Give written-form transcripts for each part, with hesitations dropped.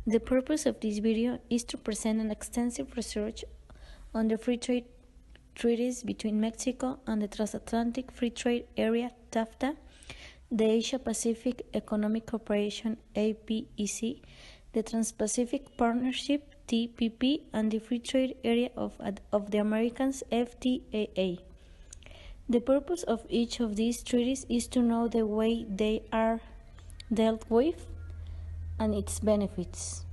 The purpose of this video is to present an extensive research on the free trade treaties between Mexico and the Transatlantic Free Trade Area (TAFTA), the Asia-Pacific Economic Cooperation (APEC), the Trans-Pacific Partnership (TPP), and the Free Trade Area of the Americas (FTAA). The purpose of each of these treaties is to know the way they are dealt with and its benefits.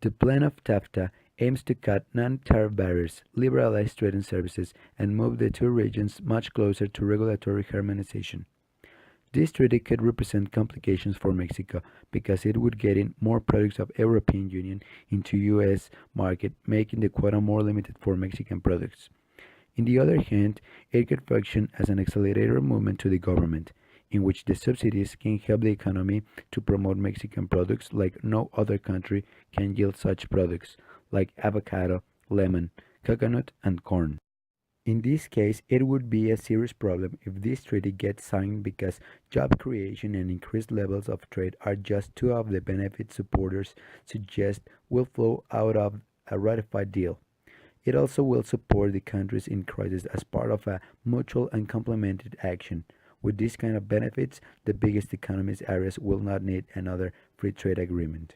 The plan of TAFTA aims to cut non-tariff barriers, liberalize trade and services, and move the two regions much closer to regulatory harmonization. This treaty could represent complications for Mexico because it would get in more products of European Union into US market, making the quota more limited for Mexican products. On the other hand, it could function as an accelerator movement to the government, in which the subsidies can help the economy to promote Mexican products like no other country can yield such products, like avocado, lemon, coconut, and corn. In this case, it would be a serious problem if this treaty gets signed because job creation and increased levels of trade are just two of the benefits supporters suggest will flow out of a ratified deal. It also will support the countries in crisis as part of a mutual and complementary action. With these kind of benefits, the biggest economies areas will not need another free trade agreement.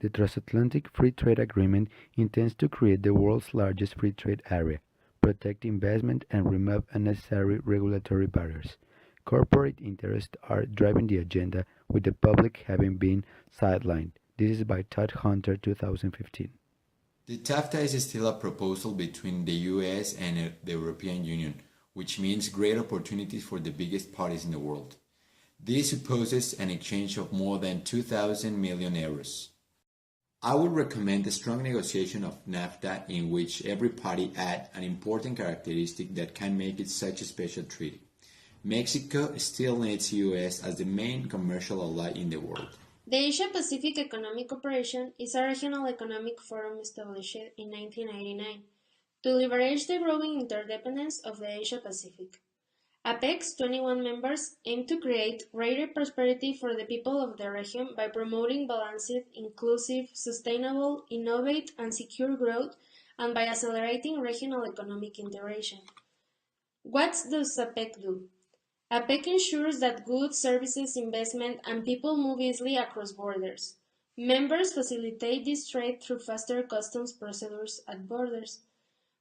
The Transatlantic Free Trade Agreement intends to create the world's largest free trade area, protect investment, and remove unnecessary regulatory barriers. Corporate interests are driving the agenda, with the public having been sidelined. This is by Todd Hunter, 2015. The TAFTA is still a proposal between the US and the European Union, which means great opportunities for the biggest parties in the world. This supposes an exchange of more than 2,000 million euros. I would recommend a strong negotiation of NAFTA in which every party adds an important characteristic that can make it such a special treaty. Mexico still needs US as the main commercial ally in the world. The Asia-Pacific Economic Cooperation is a regional economic forum established in 1999 to leverage the growing interdependence of the Asia-Pacific. APEC's 21 members aim to create greater prosperity for the people of the region by promoting balanced, inclusive, sustainable, innovative, and secure growth, and by accelerating regional economic integration. What does APEC do? APEC ensures that goods, services, investment, and people move easily across borders. Members facilitate this trade through faster customs procedures at borders,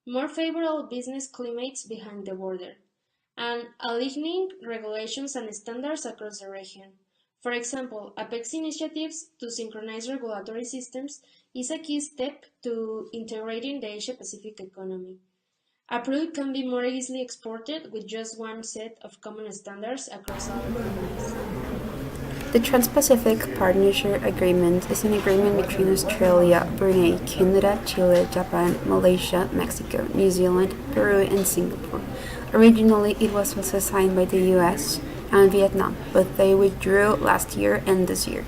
more favorable business climates behind the border, and aligning regulations and standards across the region. For example, APEC's initiatives to synchronize regulatory systems is a key step to integrating the Asia-Pacific economy. A product can be more easily exported with just one set of common standards across all economies. The Trans-Pacific Partnership Agreement is an agreement between Australia, Brunei, Canada, Chile, Japan, Malaysia, Mexico, New Zealand, Peru, and Singapore. Originally, it was also signed by the US and Vietnam, but they withdrew last year and this year.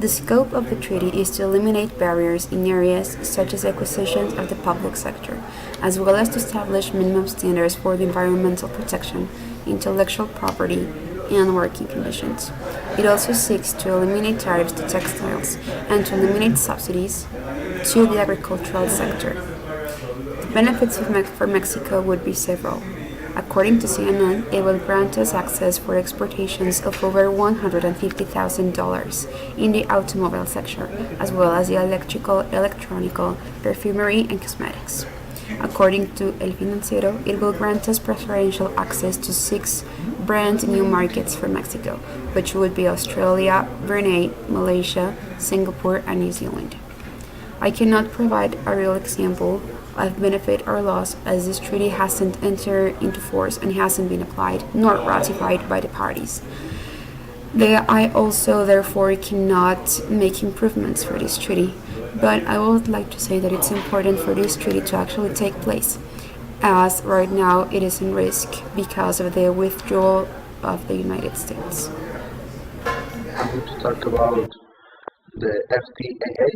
The scope of the treaty is to eliminate barriers in areas such as acquisitions of the public sector, as well as to establish minimum standards for the environmental protection, intellectual property, and working conditions. It also seeks to eliminate tariffs to textiles and to eliminate subsidies to the agricultural sector. The benefits for Mexico would be several. According to CNN, it will grant us access for exportations of over $150,000 in the automobile sector, as well as the electrical, electronical, perfumery, and cosmetics. According to El Financiero, it will grant us preferential access to 6 brand new markets for Mexico, which would be Australia, Brunei, Malaysia, Singapore, and New Zealand. I cannot provide a real example of benefit or loss, as this treaty hasn't entered into force and hasn't been applied nor ratified by the parties. I also therefore cannot make improvements for this treaty, but I would like to say that it's important for this treaty to actually take place, as right now it is in risk because of the withdrawal of the United States. I'm going to talk about the FTAA.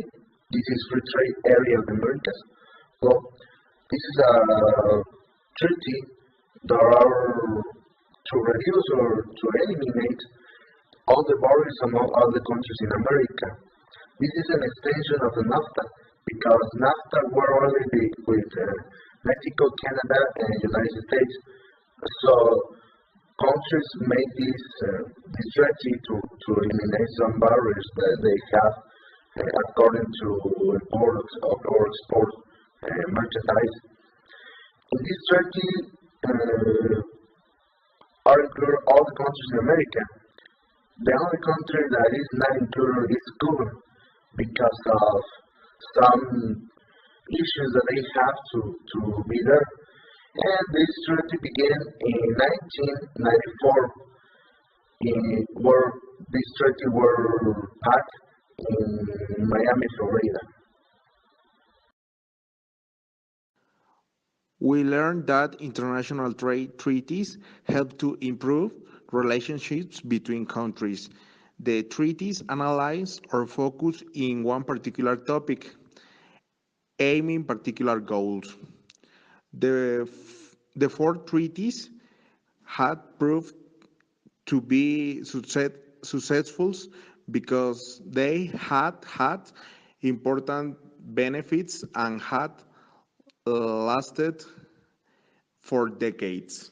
This is Free Trade Area of the Americas. Well, this is a treaty that are to reduce or to eliminate all the barriers among all the countries in America. This is an extension of the NAFTA because NAFTA were already with Mexico, Canada, and United States. So countries made this treaty to eliminate some barriers that they have according to import or export merchandise. In this treaty are included all the countries in America. The only country that is not included is Cuba because of some issues that they have to be there. And this treaty began in 1994, where this treaty were passed in Miami, Florida. We learned that international trade treaties help to improve relationships between countries. The treaties analyze or focus in one particular topic, aiming particular goals. The four treaties had proved to be successful because they had important benefits and had lasted for decades.